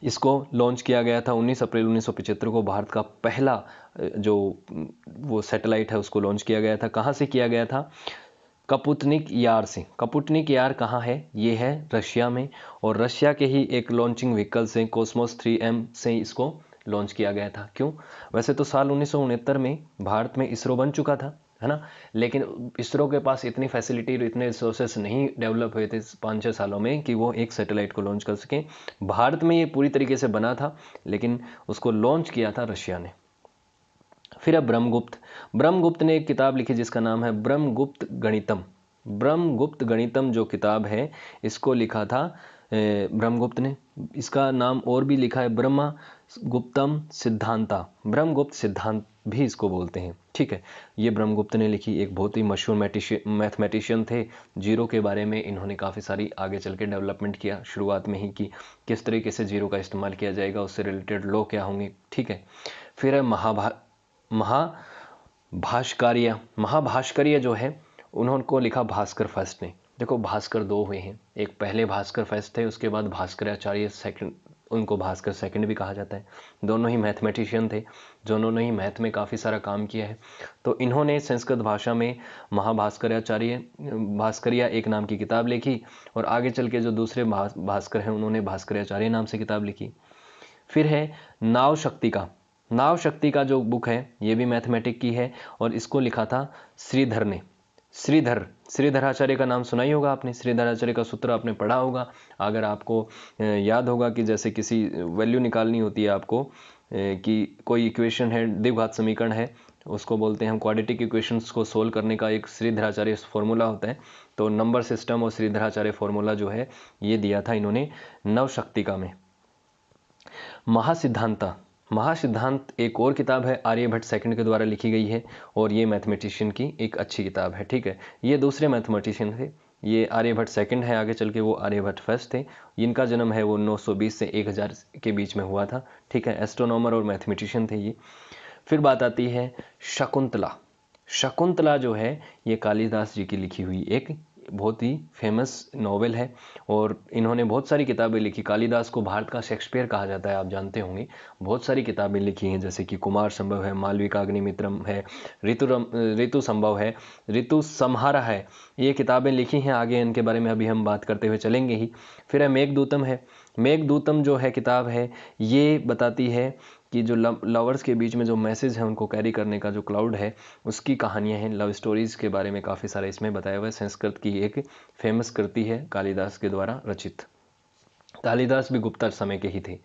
S1: इसको लॉन्च किया गया था 19 अप्रैल 1975 को। भारत का पहला जो वो सैटेलाइट है उसको लॉन्च किया गया था। कहाँ से किया गया था? कपुतनिक यार से। कपुतनिक यार कहाँ है? ये है रशिया में, और रशिया के ही एक लॉन्चिंग व्हीकल से कॉस्मोस 3M से इसको लॉन्च किया गया था। क्यों? वैसे तो साल 1969 में भारत में इसरो बन चुका था, है ना, लेकिन इसरो के पास इतनी फैसिलिटी और इतने रिसोर्सेस नहीं डेवलप हुए थे 5-6 सालों में कि वो एक सैटेलाइट को लॉन्च कर सकें। भारत में ये पूरी तरीके से बना था, लेकिन उसको लॉन्च किया था रशिया ने। फिर है ब्रह्मगुप्त ने एक किताब लिखी जिसका नाम है ब्रह्मगुप्त गणितम। ब्रह्मगुप्त गणितम जो किताब है इसको लिखा था ब्रह्मगुप्त ने। इसका नाम और भी लिखा है ब्रह्मगुप्तम सिद्धांता। ब्रह्मगुप्त सिद्धांत भी इसको बोलते हैं। ठीक है, ये ब्रह्मगुप्त ने लिखी, एक बहुत ही मशहूर मैथमेटिशियन थे। जीरो के बारे में इन्होंने काफ़ी सारी आगे चल के डेवलपमेंट किया शुरुआत में ही कि किस तरीके से जीरो का इस्तेमाल किया जाएगा, उससे रिलेटेड लॉ क्या होंगे। ठीक है, फिर है महाभाष्कर्य जो है उन्होंने लिखा भास्कर फर्स्ट ने। देखो भास्कर दो हुए हैं, एक पहले भास्कर फर्स्ट थे, उसके बाद भास्कराचार्य सेकंड, उनको भास्कर सेकंड भी कहा जाता है। दोनों ही मैथमेटिशियन थे, दोनों ने ही मैथ में काफ़ी सारा काम किया है। तो इन्होंने संस्कृत भाषा में भास्कर्या एक नाम की किताब लिखी, और आगे चल के जो दूसरे भास्कर हैं उन्होंने भास्कराचार्य नाम से किताब लिखी। फिर है नाव शक्ति का जो बुक है ये भी मैथमेटिक की है, और इसको लिखा था श्रीधर ने। श्रीधराचार्य का नाम सुना ही होगा आपने। श्रीधराचार्य का सूत्र आपने पढ़ा होगा। अगर आपको याद होगा कि जैसे किसी वैल्यू निकालनी होती है आपको, कि कोई इक्वेशन है, द्विघात समीकरण है, उसको बोलते हैं हम क्वाड्रेटिक इक्वेशंस को सोल्व करने का एक श्रीधराचार्य फॉर्मूला होता है। तो नंबर सिस्टम और श्रीधराचार्य फॉर्मूला जो है ये दिया था इन्होंने नवशक्तिका में। महासिद्धांत एक और किताब है, आर्यभट्ट सेकंड के द्वारा लिखी गई है, और ये मैथमेटिशियन की एक अच्छी किताब है। ठीक है, ये दूसरे मैथमेटिशियन थे, ये आर्यभट्ट सेकंड है, आगे चल के वो आर्यभट्ट फर्स्ट थे। इनका जन्म है वो 920 से 1000 के बीच में हुआ था। ठीक है, एस्ट्रोनॉमर और मैथमेटिशियन थे ये। फिर बात आती है शकुंतला जो है ये कालिदास जी की लिखी हुई एक बहुत ही फेमस नॉवेल है, और इन्होंने बहुत सारी किताबें लिखी। कालिदास को भारत का शेक्सपियर कहा जाता है, आप जानते होंगे। बहुत सारी किताबें लिखी हैं, जैसे कि कुमार संभव है, मालविकाग्निमित्रम है, ऋतु संभव है, ऋतु संहारा है, ये किताबें लिखी हैं। आगे इनके बारे में अभी हम बात करते हुए चलेंगे ही। फिर है मेघदूतम जो है किताब है, ये बताती है कि जो लवर्स के बीच में जो मैसेज है उनको कैरी करने का जो क्लाउड है उसकी कहानियां हैं, लव स्टोरीज के बारे में काफ़ी सारा इसमें बताया हुआ है। संस्कृत की एक फेमस कृति है कालिदास के द्वारा रचित। कालिदास भी गुप्ता समय के ही थे।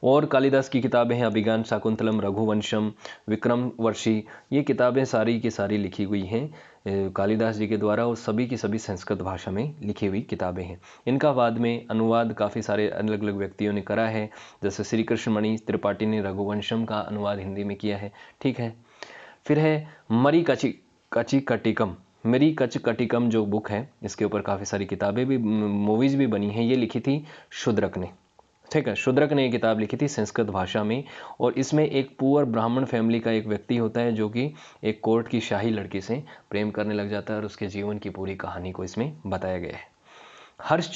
S1: और कालिदास की किताबें हैं अभिज्ञान शाकुंतलम, रघुवंशम, विक्रमवर्षी, ये किताबें सारी की सारी लिखी हुई हैं कालिदास जी के द्वारा, और सभी की सभी संस्कृत भाषा में लिखी हुई किताबें हैं। इनका बाद में अनुवाद काफ़ी सारे अलग अलग व्यक्तियों ने करा है, जैसे श्री कृष्णमणि त्रिपाठी ने रघुवंशम का अनुवाद हिंदी में किया है। ठीक है, फिर है मरी कचिकटिकम। मेरी कच कटिकम जो बुक है, इसके ऊपर काफ़ी सारी किताबें भी, मूवीज़ भी बनी हैं, ये लिखी थी शूद्रक ने। ठीक है, शूद्रक ने ये किताब लिखी थी संस्कृत भाषा में। और इसमें एक पुअर ब्राह्मण फैमिली का एक व्यक्ति होता है जो कि एक कोर्ट की शाही लड़की से प्रेम करने लग जाता है और उसके जीवन की पूरी कहानी को इसमें बताया गया है। हर्ष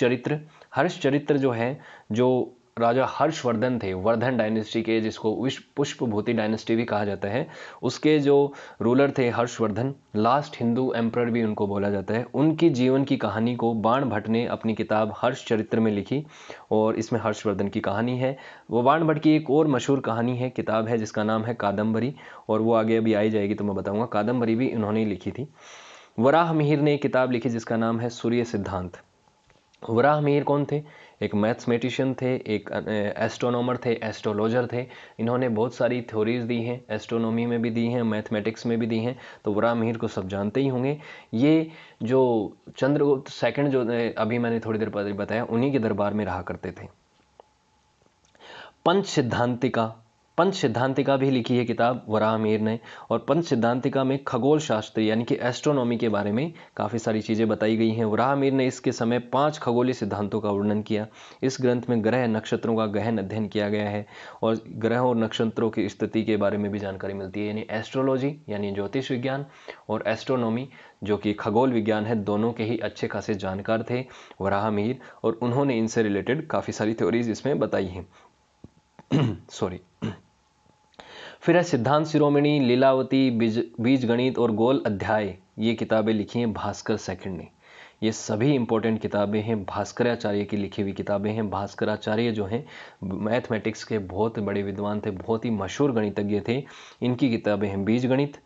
S1: चरित्र जो है, जो राजा हर्षवर्धन थे, वर्धन डायनेस्टी के, जिसको पुष्पभूति डायनेस्टी भी कहा जाता है, उसके जो रूलर थे हर्षवर्धन, लास्ट हिंदू एम्परर भी उनको बोला जाता है, उनकी जीवन की कहानी को बाण भट्ट ने अपनी किताब हर्ष चरित्र में लिखी। और इसमें हर्षवर्धन की कहानी है। वो बाण भट्ट की एक और मशहूर कहानी है, किताब है, जिसका नाम है कादम्बरी, और वो आगे अभी आई जाएगी तो मैं बताऊंगा। कादम्बरी भी इन्होंने लिखी थी। वराह मिहिर ने एक किताब लिखी जिसका नाम है सूर्य सिद्धांत। वराह मिहिर कौन थे? एक मैथमेटिशियन थे, एक एस्ट्रोनॉमर थे, एस्ट्रोलॉजर थे। इन्होंने बहुत सारी थ्योरीज दी हैं, एस्ट्रोनॉमी में भी दी हैं, मैथमेटिक्स में भी दी हैं। तो वराह मिहिर को सब जानते ही होंगे। ये जो चंद्रगुप्त सेकंड जो अभी मैंने थोड़ी देर पहले बताया, उन्हीं के दरबार में रहा करते थे। पंच सिद्धांतिका भी लिखी है किताब वराह मिहिर ने। और पंच सिद्धांतिका में खगोल शास्त्र यानी कि एस्ट्रोनॉमी के बारे में काफ़ी सारी चीज़ें बताई गई हैं। वराह मिहिर ने इसके समय 5 खगोलीय सिद्धांतों का वर्णन किया। इस ग्रंथ में ग्रह नक्षत्रों का गहन अध्ययन किया गया है और ग्रह और नक्षत्रों की स्थिति के बारे में भी जानकारी मिलती है। यानी एस्ट्रोलॉजी यानी ज्योतिष विज्ञान और एस्ट्रोनॉमी जो कि खगोल विज्ञान है, दोनों के ही अच्छे खासे जानकार थे वराह मिहिर, और उन्होंने इनसे रिलेटेड काफ़ी सारी थ्योरीज इसमें बताई हैं। सॉरी। फिर है सिद्धांत शिरोमणि, लीलावती, बीज गणित और गोल अध्याय। ये किताबें लिखी हैं भास्कर सेकंड ने। ये सभी इंपॉर्टेंट किताबें हैं, भास्कराचार्य की लिखी हुई किताबें हैं। भास्कराचार्य जो हैं मैथमेटिक्स के बहुत बड़े विद्वान थे, बहुत ही मशहूर गणितज्ञ थे। इनकी किताबें हैं बीज गणित,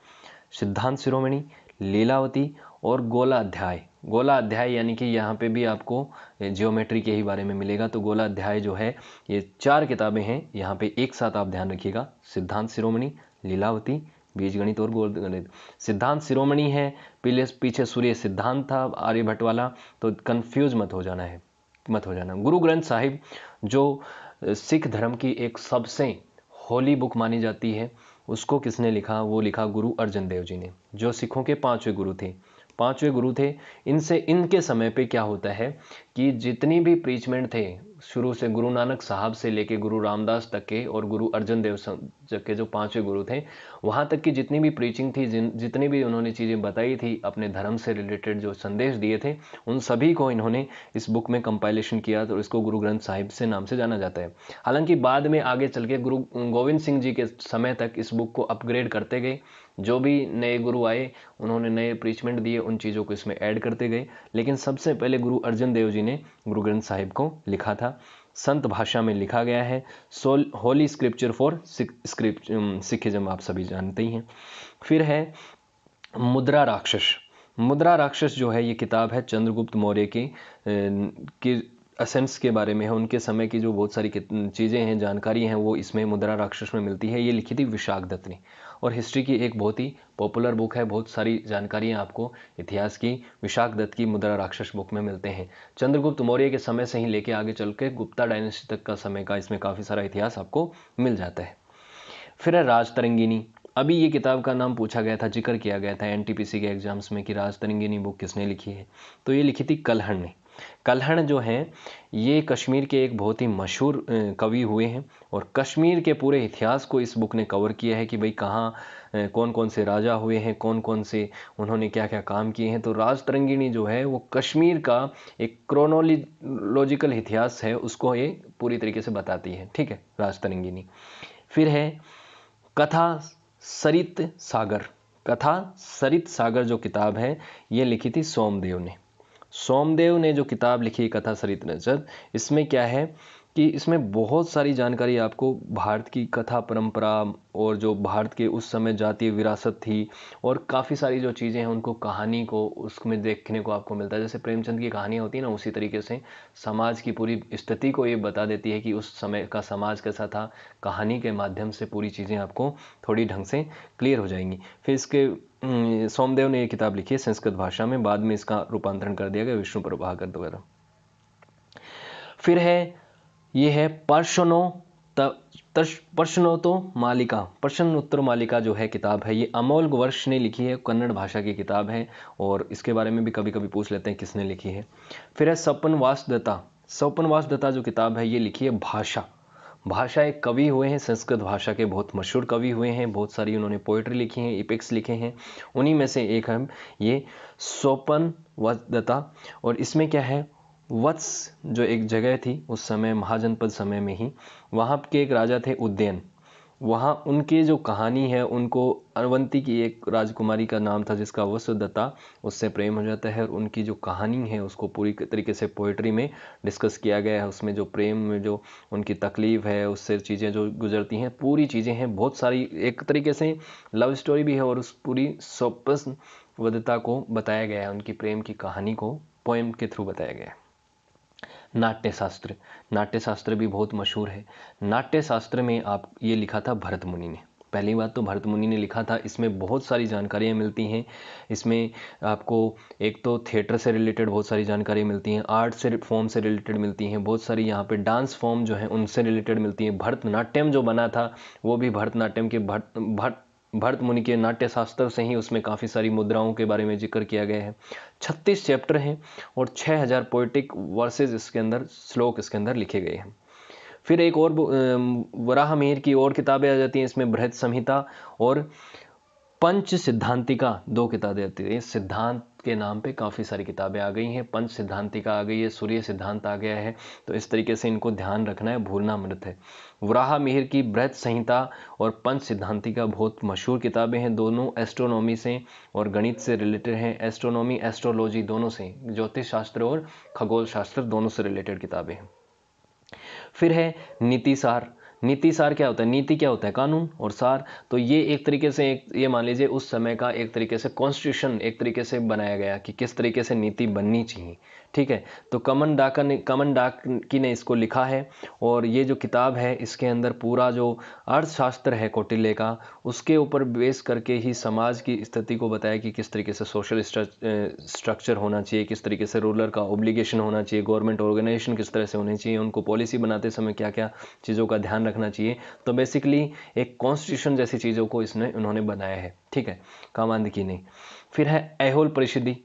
S1: सिद्धांत शिरोमणि, लीलावती और गोला अध्याय। गोला अध्याय यानी कि यहाँ पे भी आपको जियोमेट्री के ही बारे में मिलेगा। तो गोला अध्याय जो है, ये 4 किताबें हैं यहाँ पे, एक साथ आप ध्यान रखिएगा। सिद्धांत शिरोमणि, लीलावती, बीजगणित और गोल गणित। सिद्धांत शिरोमणि है, पीछे सूर्य सिद्धांत था आर्यभट्ट वाला, तो कंफ्यूज मत हो जाना। गुरु ग्रंथ साहिब जो सिख धर्म की एक सबसे होली बुक मानी जाती है, उसको किसने लिखा? वो लिखा गुरु अर्जन देव जी ने, जो सिखों के 5वें गुरु थे। इनके समय पे क्या होता है कि जितनी भी प्रीचमेंट थे, शुरू से गुरु नानक साहब से लेके गुरु रामदास तक के और गुरु अर्जन देव तक के जो 5वें गुरु थे, वहाँ तक की जितनी भी प्रीचिंग थी, जितनी भी उन्होंने चीज़ें बताई थी, अपने धर्म से रिलेटेड जो संदेश दिए थे, उन सभी को इन्होंने इस बुक में कंपाइलेशन किया। तो इसको गुरु ग्रंथ साहिब से नाम से जाना जाता है। हालांकि बाद में आगे चल के गुरु गोविंद सिंह जी के समय तक इस बुक को अपग्रेड करते गए। जो भी नए गुरु आए, उन्होंने नए प्रीचमेंट दिए, उन चीज़ों को इसमें ऐड करते गए। लेकिन सबसे पहले गुरु अर्जन देव जी ने गुरु ग्रंथ साहिब को लिखा था। संत भाषा में लिखा गया है। होली स्क्रिप्चर फॉर सिखिज्म, आप सभी जानते ही हैं। फिर है मुद्रा राक्षस जो है, ये किताब है चंद्रगुप्त मौर्य की असेंट्स के बारे में है। उनके समय की जो बहुत सारी चीज़ें हैं, जानकारी हैं, वो इसमें मुद्रा राक्षस में मिलती है। ये लिखी थी विशाख दत्त ने, और हिस्ट्री की एक बहुत ही पॉपुलर बुक है। बहुत सारी जानकारियाँ आपको इतिहास की विशाख दत्त की मुद्रा राक्षस बुक में मिलते हैं। चंद्रगुप्त मौर्य के समय से ही लेके आगे चल के गुप्ता डायनेस्टी तक का समय का इसमें काफ़ी सारा इतिहास आपको मिल जाता है। फिर है राजतरंगिनी। अभी ये किताब का नाम पूछा गया था, जिक्र किया गया था एनटीपीसी के एग्जाम्स में कि राजतरंगिनी बुक किसने लिखी है। तो ये लिखी थी कल्हण ने। कल्हण जो हैं, ये कश्मीर के एक बहुत ही मशहूर कवि हुए हैं, और कश्मीर के पूरे इतिहास को इस बुक ने कवर किया है कि भाई कहाँ कौन कौन से राजा हुए हैं, कौन कौन से उन्होंने क्या क्या काम किए हैं। तो राजतरंगिणी जो है, वो कश्मीर का एक क्रोनोलॉजिकल इतिहास है, उसको ये पूरी तरीके से बताती है। ठीक है, राजतरंगिणी। फिर है कथा सरित सागर जो किताब है, ये लिखी थी सोमदेव ने जो किताब लिखी कथा सरित नजर, इसमें क्या है कि इसमें बहुत सारी जानकारी आपको भारत की कथा परंपरा और जो भारत के उस समय जातीय विरासत थी, और काफ़ी सारी जो चीज़ें हैं, उनको कहानी को उसमें देखने को आपको मिलता है। जैसे प्रेमचंद की कहानी होती है ना, उसी तरीके से समाज की पूरी स्थिति को ये बता देती है कि उस समय का समाज कैसा था। कहानी के माध्यम से पूरी चीज़ें आपको थोड़ी ढंग से क्लियर हो जाएंगी। फिर इसके सोमदेव ने ये किताब लिखी है संस्कृत भाषा में, बाद में इसका रूपांतरण कर दिया गया विष्णु प्रभाकर द्वारा। फिर है ये है प्रश्नोत्तर मालिका जो है किताब है, ये अमोल वर्ष ने लिखी है, कन्नड़ भाषा की किताब है और इसके बारे में भी कभी कभी पूछ लेते हैं किसने लिखी है। फिर है स्वपनवास दत्ता जो किताब है ये लिखी है भाषा एक कवि हुए हैं, संस्कृत भाषा के बहुत मशहूर कवि हुए हैं, बहुत सारी उन्होंने पोइट्री लिखी हैं, इपिक्स लिखे हैं, उन्हीं में से एक है ये स्वपनवास दत्ता। और इसमें क्या है, वत्स जो एक जगह थी उस समय महाजनपद समय में ही, वहाँ के एक राजा थे उदयन, वहाँ उनके जो कहानी है, उनको अवंती की एक राजकुमारी का नाम था जिसका वसुदत्ता, उससे प्रेम हो जाता है और उनकी जो कहानी है उसको पूरी तरीके से पोइट्री में डिस्कस किया गया है। उसमें जो प्रेम में जो उनकी तकलीफ़ है, उससे चीज़ें जो गुजरती हैं, पूरी चीज़ें हैं, बहुत सारी एक तरीके से लव स्टोरी भी है और उस पूरी स्वप्नवदता को बताया गया है, उनकी प्रेम की कहानी को पोएम के थ्रू बताया गया है। नाट्यशास्त्र भी बहुत मशहूर है। नाट्यशास्त्र में आप ये लिखा था भरत मुनि ने, पहली बात तो भरत मुनि ने लिखा था। इसमें बहुत सारी जानकारियाँ मिलती हैं। इसमें आपको एक तो थिएटर से रिलेटेड बहुत सारी जानकारी मिलती हैं, आर्ट से फॉर्म से रिलेटेड मिलती हैं, बहुत सारी यहाँ पे डांस फॉर्म जो है उनसे रिलेटेड मिलती हैं। भरतनाट्यम जो बना था वो भी भरतनाट्यम के भरत मुनि के नाट्यशास्त्र से ही उसमें काफ़ी सारी मुद्राओं के बारे में जिक्र किया गया है। 36 चैप्टर हैं और 6000 पोएटिक वर्सेस इसके अंदर, श्लोक इसके अंदर लिखे गए हैं। फिर एक और वराह मिहिर की और किताबें आ जाती हैं इसमें, बृहत संहिता और पंच सिद्धांतिका, 2 किताबें आती हैं। सिद्धांत के नाम पे काफ़ी सारी किताबें आ गई हैं, पंच सिद्धांतिका आ गई है, सूर्य सिद्धांत आ गया है, तो इस तरीके से इनको ध्यान रखना है, भूलना मत है। वराह मिहिर की बृहत संहिता और पंच सिद्धांतिका बहुत मशहूर किताबें हैं, दोनों एस्ट्रोनॉमी से और गणित से रिलेटेड हैं, एस्ट्रोनॉमी एस्ट्रोलॉजी दोनों से, ज्योतिष शास्त्र और खगोल शास्त्र दोनों से रिलेटेड किताबें हैं। फिर है नीतिसार क्या होता है, नीति क्या होता है, कानून, और सार, तो ये एक तरीके से ये मान लीजिए उस समय का एक तरीके से कॉन्स्टिट्यूशन एक तरीके से बनाया गया कि किस तरीके से नीति बननी चाहिए। ठीक है, तो कमन डाकी ने इसको लिखा है और ये जो किताब है इसके अंदर पूरा जो अर्थशास्त्र है कौटिल्य का, उसके ऊपर बेस करके ही समाज की स्थिति को बताया कि किस तरीके से सोशल स्ट्रक्चर होना चाहिए, किस तरीके से रूलर का ऑब्लिगेशन होना चाहिए, गवर्नमेंट ऑर्गेनाइजेशन किस तरह से होनी चाहिए, उनको पॉलिसी बनाते समय क्या क्या चीज़ों का ध्यान रखना चाहिए। तो बेसिकली एक कॉन्स्टिट्यूशन जैसी चीज़ों को उन्होंने बनाया है। ठीक है, कामांधकी ने। फिर है ऐहोल परिषदि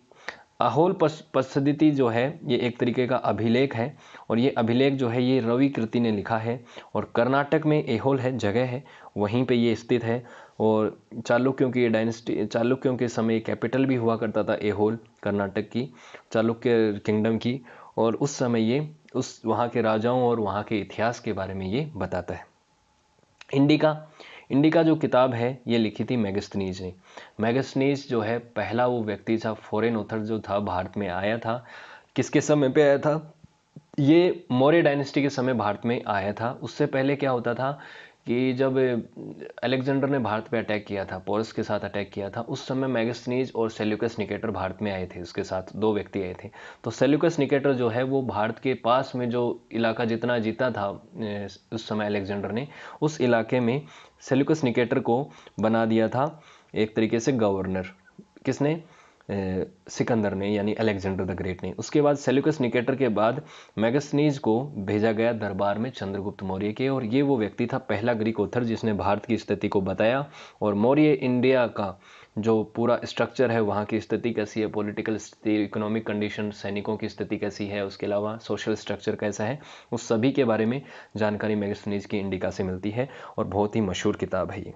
S1: जो है ये एक तरीके का अभिलेख है और ये अभिलेख जो है ये रवि कृति ने लिखा है और कर्नाटक में ऐहोल है, जगह है, वहीं पे ये स्थित है। और चालुक्यों की डायनेस्टी, चालुक्यों के समय कैपिटल भी हुआ करता था ऐहोल, कर्नाटक की चालुक्य किंगडम की, और उस समय ये उस वहाँ के राजाओं और वहाँ के इतिहास के बारे में ये बताता है। इंडिका जो किताब है ये लिखी थी मेगास्थनीज ने। मेगास्थनीज जो है पहला वो व्यक्ति था, फॉरेन ऑथर जो था, भारत में आया था। किसके समय पे आया था, ये मौर्य डायनेस्टी के समय भारत में आया था। उससे पहले क्या होता था कि जब अलेक्जेंडर ने भारत पे अटैक किया था, पोरस के साथ अटैक किया था, उस समय मेगास्थनीज और सेल्यूकस निकेटर भारत में आए थे, उसके साथ 2 व्यक्ति आए थे। तो सेल्यूकस निकेटर जो है वो भारत के पास में जो इलाका जितना जीता था उस समय अलेक्जेंडर ने, उस इलाके में सेल्यूकस निकेटर को बना दिया था एक तरीके से गवर्नर। किसने, सिकंदर ने, यानी अलेक्जेंडर द ग्रेट ने। उसके बाद सेल्यूकस निकेटर के बाद मेगास्थनीज को भेजा गया दरबार में चंद्रगुप्त मौर्य के, और ये वो व्यक्ति था पहला ग्रीक ऑथर जिसने भारत की स्थिति को बताया और मौर्य इंडिया का जो पूरा स्ट्रक्चर है, वहाँ की स्थिति कैसी है, पॉलिटिकल स्थिति, इकोनॉमिक कंडीशन, सैनिकों की स्थिति कैसी है, उसके अलावा सोशल स्ट्रक्चर कैसा है, उस सभी के बारे में जानकारी मेगास्थनीज की इंडिका से मिलती है और बहुत ही मशहूर किताब है ये।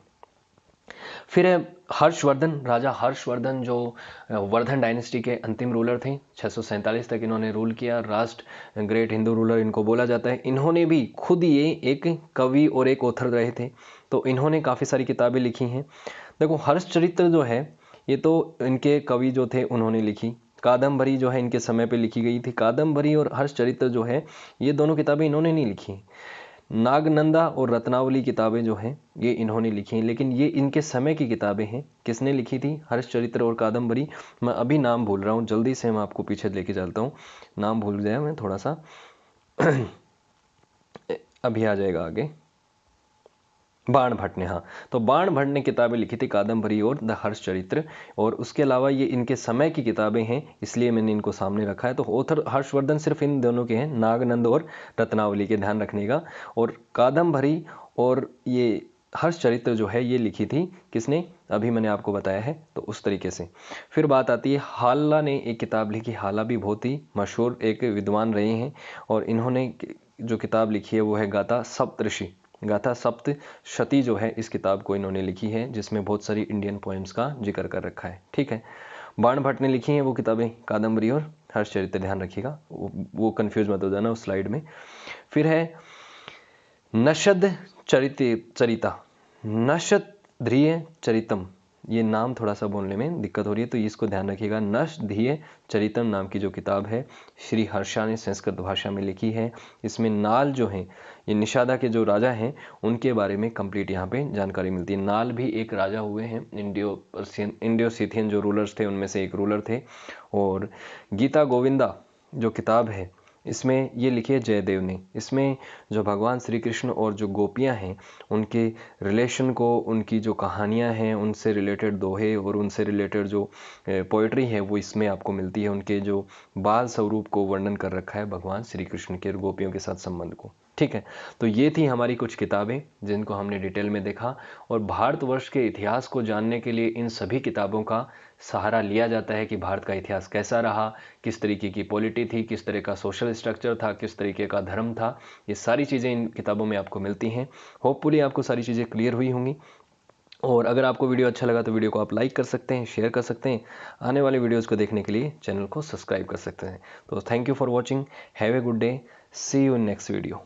S1: फिर है हर्षवर्धन, राजा हर्षवर्धन जो वर्धन डायनेस्टी के अंतिम रूलर थे, 647 तक इन्होंने रूल किया, राष्ट्र ग्रेट हिंदू रूलर इनको बोला जाता है। इन्होंने भी खुद ये एक कवि और एक ऑथर रहे थे, तो इन्होंने काफ़ी सारी किताबें लिखी हैं। देखो हर्षचरित्र जो है ये तो इनके कवि जो थे उन्होंने लिखी, कादम्बरी जो है इनके समय पे लिखी गई थी। कादम्बरी और हर्षचरित्र जो है ये दोनों किताबें इन्होंने नहीं लिखी। नागनंदा और रत्नावली किताबें जो हैं ये इन्होंने लिखी हैं, लेकिन ये इनके समय की किताबें हैं। किसने लिखी थी, हर्षचरित्र और कादम्बरी। मैं अभी नाम भूल रहा हूँ, जल्दी से मैं आपको पीछे लेके चलता हूँ, नाम भूल गया मैं थोड़ा सा अभी आ जाएगा आगे। बाण भट्ट ने, हाँ। तो बाण भट्ट ने किताबें लिखी थी कादम्बरी और द हर्षचरित्र, और उसके अलावा ये इनके समय की किताबें हैं, इसलिए मैंने इनको सामने रखा है। तो ऑथर हर्षवर्धन सिर्फ इन दोनों के हैं, नागनंद और रत्नावली के, ध्यान रखने का। और कादम्बरी और ये हर्षचरित्र जो है ये लिखी थी किसने, अभी मैंने आपको बताया है। तो उस तरीके से फिर बात आती है, हाल्ला ने एक किताब लिखी। हाल्ला भी बहुत ही मशहूर एक विद्वान रहे हैं, और इन्होंने जो किताब लिखी है वो है गाथा सप्तऋषि, गाथा सप्तशती जो है इस किताब को इन्होंने लिखी है, जिसमें बहुत सारी इंडियन पोएम्स का जिक्र कर रखा है, ठीक है। बाण भट्ट ने लिखी हैं वो किताबें कादम्बरी और हर्षचरित्र, ध्यान रखिएगा, वो कंफ्यूज मत हो जाना उस स्लाइड में। फिर है नशद चरिता, नशध्रिय चरितम, ये नाम थोड़ा सा बोलने में दिक्कत हो रही है तो इसको ध्यान रखिएगा। नशध्रिय चरितम नाम की जो किताब है श्री हर्षा ने संस्कृत भाषा में लिखी है। इसमें नाल जो हैं, ये निषादा के जो राजा हैं उनके बारे में कंप्लीट यहाँ पे जानकारी मिलती है। नाल भी एक राजा हुए हैं, इंडियो सिथियन जो रूलर्स थे उनमें से एक रूलर थे। और गीता गोविंदा जो किताब है इसमें ये लिखी है जयदेव ने। इसमें जो भगवान श्री कृष्ण और जो गोपियाँ हैं उनके रिलेशन को, उनकी जो कहानियाँ हैं उनसे रिलेटेड दोहे और उनसे रिलेटेड जो पोइट्री है वो इसमें आपको मिलती है। उनके जो बाल स्वरूप को वर्णन कर रखा है भगवान श्री कृष्ण के और गोपियों के साथ संबंध को, ठीक है। तो ये थी हमारी कुछ किताबें जिनको हमने डिटेल में देखा, और भारतवर्ष के इतिहास को जानने के लिए इन सभी किताबों का सहारा लिया जाता है कि भारत का इतिहास कैसा रहा, किस तरीके की पॉलिटी थी, किस तरह का सोशल स्ट्रक्चर था, किस तरीके का धर्म था, ये सारी चीज़ें इन किताबों में आपको मिलती हैं। होपफुली आपको सारी चीज़ें क्लियर हुई होंगी, और अगर आपको वीडियो अच्छा लगा तो वीडियो को आप लाइक कर सकते हैं, शेयर कर सकते हैं। आने वाले वीडियोज़ को देखने के लिए चैनल को सब्सक्राइब कर सकते हैं। तो thank you for watching, have a good day, see you in next video.